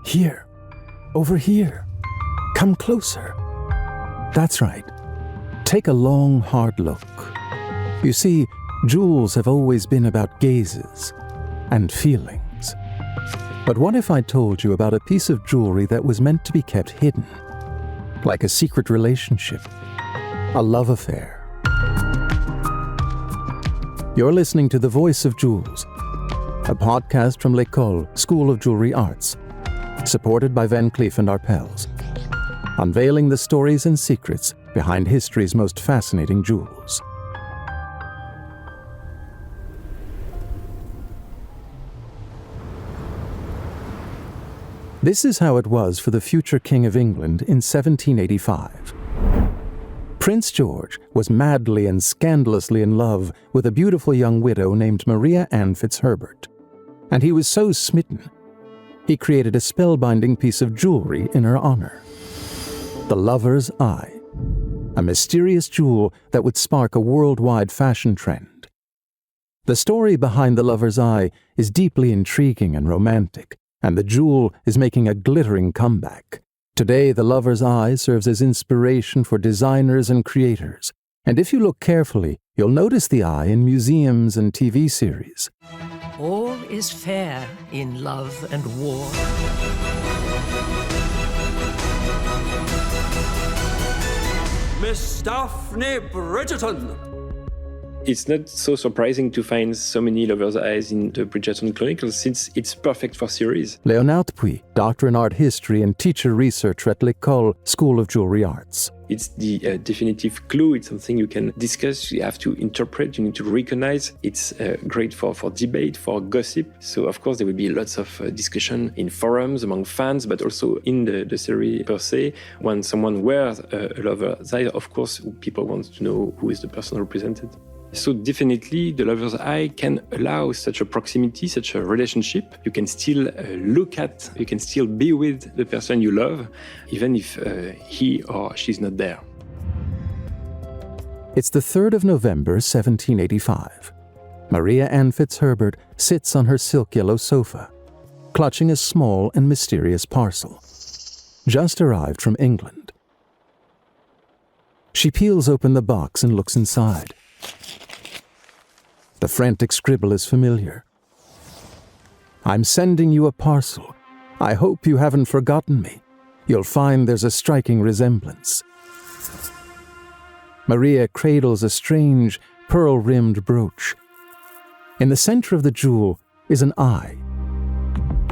Here. Over here. Come closer. That's right. Take a long, hard look. You see, jewels have always been about gazes and feelings. But what if I told you about a piece of jewelry that was meant to be kept hidden? Like a secret relationship, a love affair. You're listening to The Voice of Jewels, a podcast from L'École, School of Jewelry Arts, supported by Cleef Arpels, unveiling the stories and secrets behind history's most fascinating jewels. This is how it was for the future King of England in 1785. Prince George was madly and scandalously in love with a beautiful young widow named Maria Anne Fitzherbert, and he was so smitten, he created a spellbinding piece of jewelry in her honor. The Lover's Eye, a mysterious jewel that would spark a worldwide fashion trend. The story behind the Lover's Eye is deeply intriguing and romantic, and the jewel is making a glittering comeback. Today, the Lover's Eye serves as inspiration for designers and creators, and if you look carefully, you'll notice the eye in museums and TV series. All is fair in love and war. Miss Daphne Bridgerton! It's not so surprising to find so many Lover's Eyes in the Bridgerton Chronicles since it's perfect for series. Léonard Puy, Doctor in Art History and Teacher Researcher at L'École, School of Jewelry Arts. It's the definitive clue. It's something you can discuss, you have to interpret, you need to recognize. It's great for debate, for gossip. So, of course, there will be lots of discussion in forums among fans, but also in the series per se. When someone wears a Lover's Eye, of course, people want to know who is the person represented. So definitely the Lover's Eye can allow such a proximity, such a relationship. You can still look at, you can still be with the person you love, even if he or she's not there. It's the 3rd of November, 1785. Maria Anne Fitzherbert sits on her silk yellow sofa, clutching a small and mysterious parcel, just arrived from England. She peels open the box and looks inside. The frantic scribble is familiar. I'm sending you a parcel. I hope you haven't forgotten me. You'll find there's a striking resemblance. Maria cradles a strange, pearl-rimmed brooch. In the center of the jewel is an eye,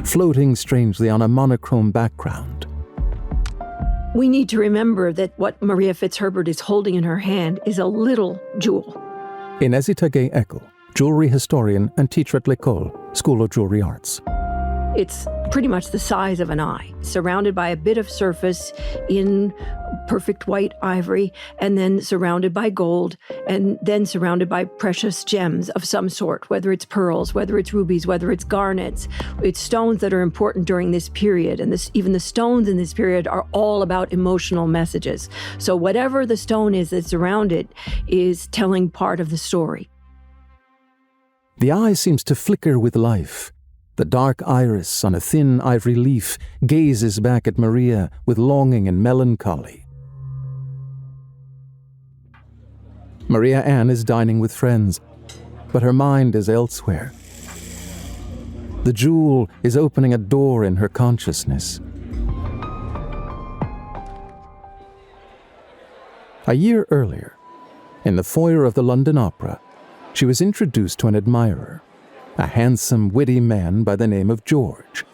floating strangely on a monochrome background. We need to remember that what Maria Fitzherbert is holding in her hand is a little jewel. Inès Itaguet-Eckel, jewelry historian and teacher at L'École, School of Jewelry Arts. It's pretty much the size of an eye, surrounded by a bit of surface in perfect white ivory, and then surrounded by gold, and then surrounded by precious gems of some sort, whether it's pearls, whether it's rubies, whether it's garnets. It's stones that are important during this period, and even the stones in this period are all about emotional messages. So whatever the stone is that's around it is telling part of the story. The eye seems to flicker with life. The dark iris on a thin ivory leaf gazes back at Maria with longing and melancholy. Maria Anne is dining with friends, but her mind is elsewhere. The jewel is opening a door in her consciousness. A year earlier, in the foyer of the London Opera, she was introduced to an admirer, a handsome, witty man by the name of George.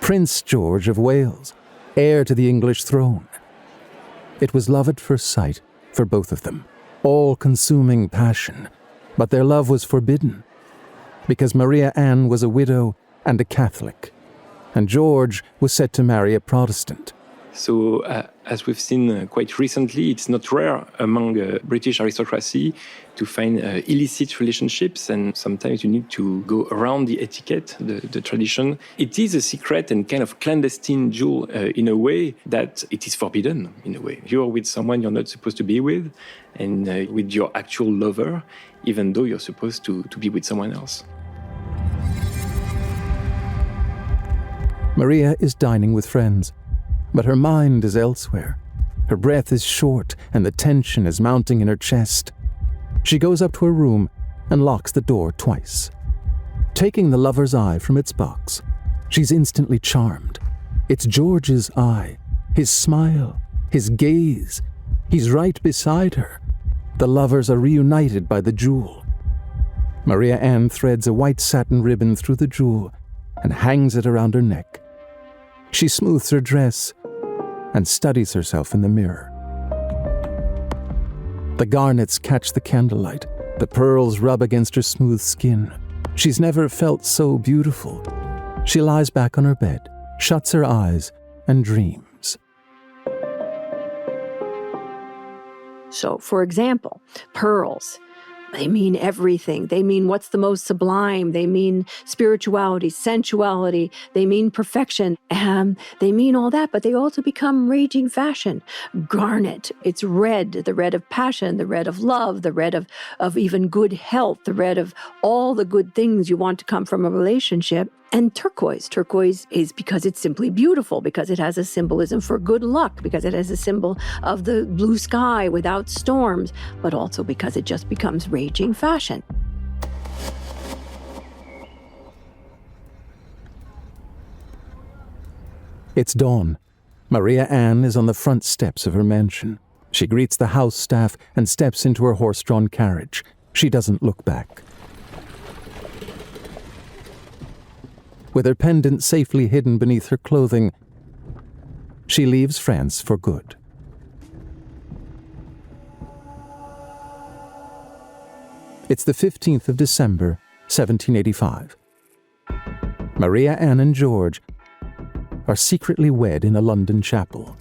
Prince George of Wales, heir to the English throne. It was love at first sight for both of them, all-consuming passion, but their love was forbidden, because Maria Anne was a widow and a Catholic, and George was set to marry a Protestant. So, as we've seen quite recently, it's not rare among British aristocracy to find illicit relationships, and sometimes you need to go around the etiquette, the tradition. It is a secret and kind of clandestine jewel in a way that it is forbidden, in a way. You're with someone you're not supposed to be with, and with your actual lover, even though you're supposed to be with someone else. Maria is dining with friends, but her mind is elsewhere. Her breath is short and the tension is mounting in her chest. She goes up to her room and locks the door twice. Taking the lover's eye from its box, she's instantly charmed. It's George's eye, his smile, his gaze. He's right beside her. The lovers are reunited by the jewel. Maria Ann threads a white satin ribbon through the jewel and hangs it around her neck. She smooths her dress and studies herself in the mirror. The garnets catch the candlelight. The pearls rub against her smooth skin. She's never felt so beautiful. She lies back on her bed, shuts her eyes, and dreams. So, for example, pearls. They mean everything. They mean what's the most sublime. They mean spirituality, sensuality. They mean perfection. They mean all that, but they also become raging fashion. Garnet, it's red, the red of passion, the red of love, the red of even good health, the red of all the good things you want to come from a relationship. And turquoise. Turquoise is because it's simply beautiful, because it has a symbolism for good luck, because it has a symbol of the blue sky without storms, but also because it just becomes raging fashion. It's dawn. Maria Ann is on the front steps of her mansion. She greets the house staff and steps into her horse-drawn carriage. She doesn't look back. With her pendant safely hidden beneath her clothing, she leaves France for good. It's the 15th of December, 1785. Maria Ann and George are secretly wed in a London chapel.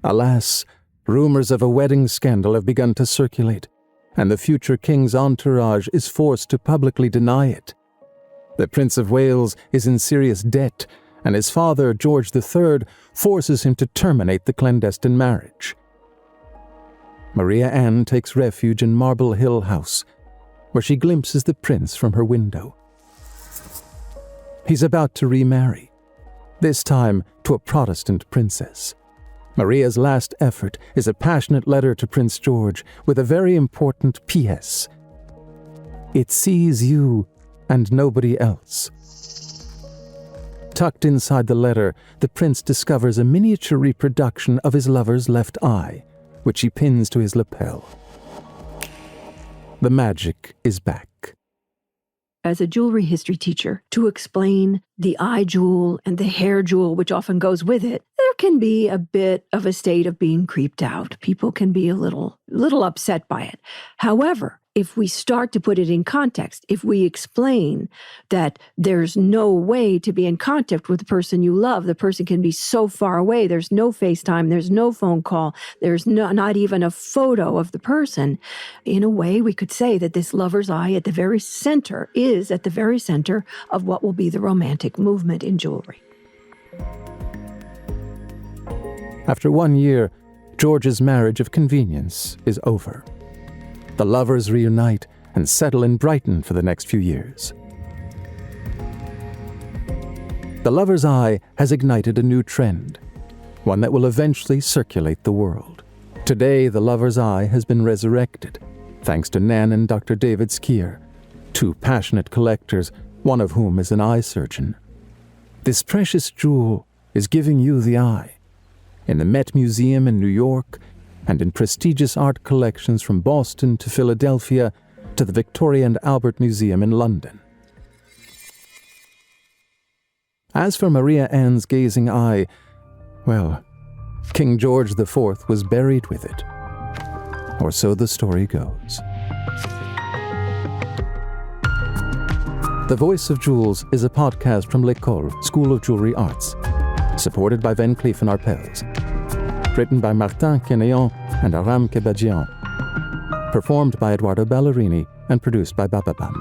Alas, rumors of a wedding scandal have begun to circulate, and the future king's entourage is forced to publicly deny it. The Prince of Wales is in serious debt, and his father, George III, forces him to terminate the clandestine marriage. Maria Ann takes refuge in Marble Hill House, where she glimpses the prince from her window. He's about to remarry, this time to a Protestant princess. Maria's last effort is a passionate letter to Prince George with a very important P.S. It sees you and nobody else. Tucked inside the letter, the prince discovers a miniature reproduction of his lover's left eye, which he pins to his lapel. The magic is back. As a jewelry history teacher, to explain the eye jewel and the hair jewel, which often goes with it, there can be a bit of a state of being creeped out. People can be a little upset by it. However, if we start to put it in context, if we explain that there's no way to be in contact with the person you love, the person can be so far away, there's no FaceTime, there's no phone call, there's not even a photo of the person, in a way we could say that this lover's eye at the very center is at the very center of what will be the romantic movement in jewelry. After 1 year, George's marriage of convenience is over. The lovers reunite and settle in Brighton for the next few years. The lover's eye has ignited a new trend, one that will eventually circulate the world. Today, the lover's eye has been resurrected, thanks to Nan and Dr. David Skier, two passionate collectors, one of whom is an eye surgeon. This precious jewel is giving you the eye. In the Met Museum in New York, and in prestigious art collections from Boston to Philadelphia to the Victoria and Albert Museum in London. As for Maria Ann's gazing eye, well, King George IV was buried with it. Or so the story goes. The Voice of Jewels is a podcast from L'École, School of Jewelry Arts, supported by Cleef Arpels. Written by Martin Queneon and Aram Kebadjian. Performed by Eduardo Ballerini and produced by Bababam.